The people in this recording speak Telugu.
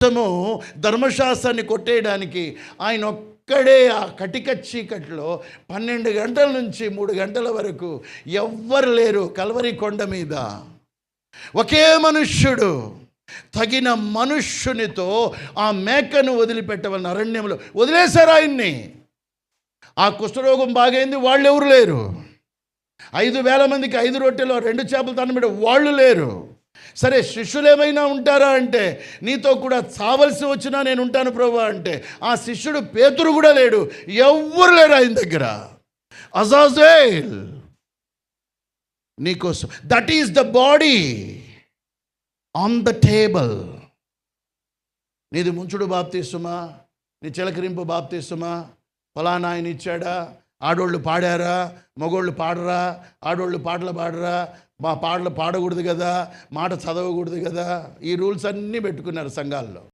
మొత్తము ధర్మశాస్త్రాన్ని కొట్టేయడానికి ఆయన ఒక్కడే ఆ కటిక చీకట్లో 12 గంటల నుంచి 3 గంటల వరకు ఎవ్వరు లేరు కల్వరి కొండ మీద. ఒకే మనుష్యుడు, తగిన మనుష్యునితో ఆ మేకను వదిలిపెట్టవలన అరణ్యంలో వదిలేశారు ఆయన్ని. ఆ కుష్ఠరోగం బాగైంది, వాళ్ళు ఎవరు లేరు. 5,000 మందికి 5 రొట్టెలు 2 చేపలు తనబెట్ట వాళ్ళు లేరు. సరే శిష్యులు ఏమైనా ఉంటారా అంటే, నీతో కూడా చావలసి వచ్చినా నేను ఉంటాను ప్రభువా అంటే, ఆ శిష్యుడు పేతురు కూడా లేడు. ఎవ్వరు లేరు ఆయన దగ్గర. అజాజేల్ నీకోసం, that is the body on the table. నీది ముంచుడు బాప్తిస్మా, నీ చిలకరింపు బాప్తిస్మా, ఫలానా ఆయన ఇచ్చాడా, ఆడోళ్ళు పాడారా, మగోళ్ళు పాడరా, ఆడోళ్ళు పాటలు పాడరా, మా పాటలు పాడకూడదు కదా, మాట చదవకూడదు కదా, ఈ రూల్స్ అన్నీ పెట్టుకున్నారు సంఘాల్లో.